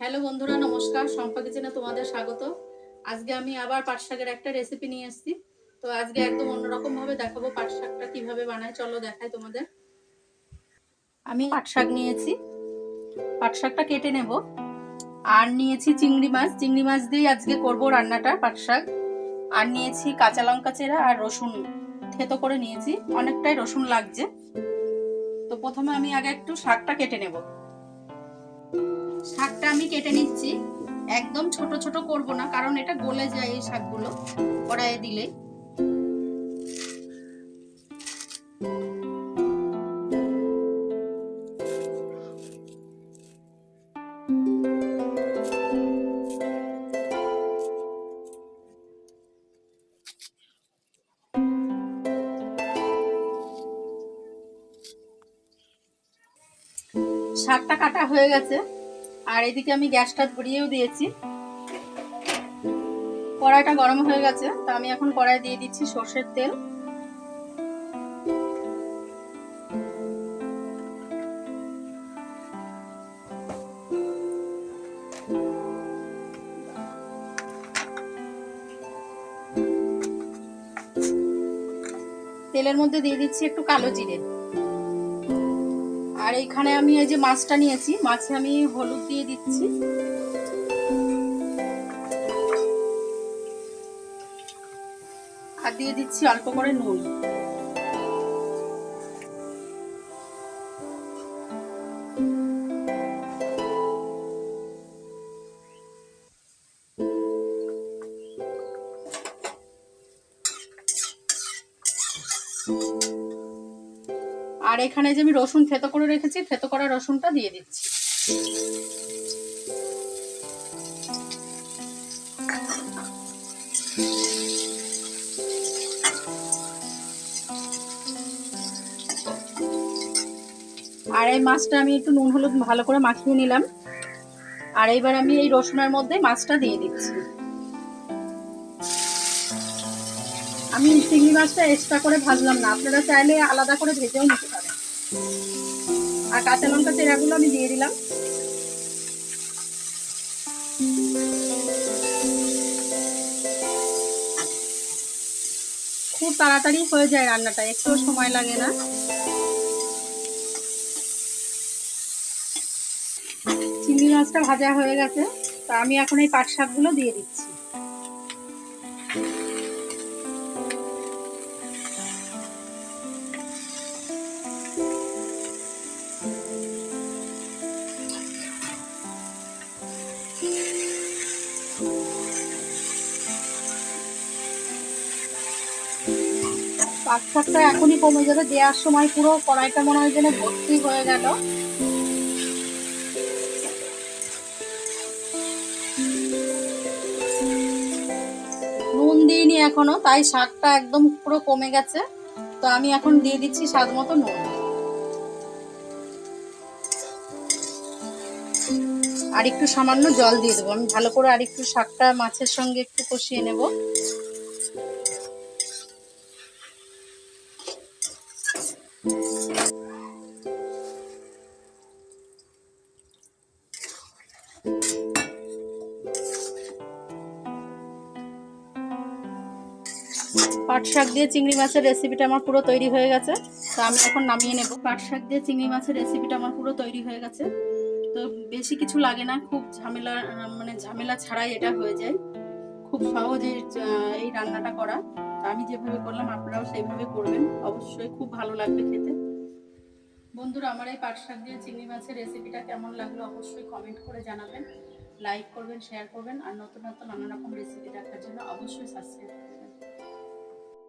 Hello বন্ধুরা, নমস্কার। সম্পা কিচেনে তোমাদের স্বাগত। আজকে আমি আবার পাট শাকের একটা রেসিপি নিয়ে এসেছি। তো আজকে একদম অন্যরকম ভাবে দেখাবো পাট শাকটা কিভাবে বানায়। চলো দেখাই তোমাদের। আমি পাট শাক নিয়েছি, পাট শাকটা কেটে নেব। আর নিয়েছি চিংড়ি মাছ দিয়ে আজকে করব রান্নাটা পাট শাক। আর নিয়েছি কাঁচা লঙ্কা চেরা আর রসুন থেতো করে নিয়েছি, অনেকটাই রসুন লাগছে। তো প্রথমে আমি আগে একটু শাকটা কেটে নেব। শাকটা আমি কেটে নিচ্ছি, একদম ছোট ছোট করব না, কারণ এটা গলে যায় এই শাকগুলো কড়াইয়ে দিলে। শাকটা কাটা হয়ে গেছে, আর এদিকে আমি গ্যাসটা ধরিয়েও দিয়েছি। কড়াইটা গরম হয়ে গেছে, তো আমি এখন কড়াই দিয়ে দিচ্ছি সর্ষের তেল। তেলের মধ্যে দিয়ে দিচ্ছি একটু কালো জিরে। আর এইখানে আমি এই যে মাছটা নিয়েছি, মাছে আমি হলুদ দিয়ে দিচ্ছি, আর দিয়ে দিচ্ছি অল্প করে নুন। আর এখানে যে আমি রসুন থেতো করে রেখেছি, থেতো করা রসুনটা দিয়ে দিচ্ছি। আর এই মাছটা আমি একটু নুন হলুদ ভালো করে মাখিয়ে নিলাম। আর এইবার আমি এই রসুনের মধ্যে মাছটা দিয়ে দিচ্ছি। আমি চিংড়ি মাছটা এক্সট্রা করে ভাজলাম না, আপনারা চাইলে আলাদা করে ভেজেও নিতে পারেন। আর কাঁচা লঙ্কা চেরাগুলো আমি দিয়ে দিলাম। খুব তাড়াতাড়ি হয়ে যায় রান্নাটা, একটু সময় লাগে না। চিংড়ি মাছটা ভাজা হয়ে গেছে, তো আমি এখন এই পাট শাকগুলো দিয়ে দিচ্ছি। পাট শাকটা এখনই কমে যাবে, দেওয়ার সময় পুরো কড়াইটা মনে হয় যেন ভর্তি হয়ে গেল। নুন দিইনি এখনো, তাই শাকটা একদম পুরো কমে গেছে। তো আমি এখন দিয়ে দিচ্ছি স্বাদ মতো নুন। আর একটু সামান্য জল দিয়ে দেবো। আমি ভালো করে আর একটু শাকটা মাছের সঙ্গে একটু কষিয়ে নেব। পাট শাক দিয়ে চিংড়ি মাছের রেসিপিটা আমার পুরো তৈরি হয়ে গেছে, তো আমি এখন নামিয়ে নেব। পাট শাক দিয়ে চিংড়ি মাছের রেসিপিটা আমার পুরো তৈরি হয়ে গেছে। তো বেশি কিছু লাগে না, খুব ঝামেলা ছাড়াই এটা হয়ে যায়। খুব সহজে এই রান্নাটা করা। আমি যেভাবে করলাম আপনারাও সেইভাবে করবেন, অবশ্যই খুব ভালো লাগবে খেতে। বন্ধুরা, আমার এই পাট শাক দিয়ে চিংড়ি মাছের রেসিপিটা কেমন লাগলো অবশ্যই কমেন্ট করে জানাবেন, লাইক করবেন, শেয়ার করবেন। আর নতুন নতুন নানা রকম রেসিপি দেখার জন্য অবশ্যই সাবস্ক্রাইব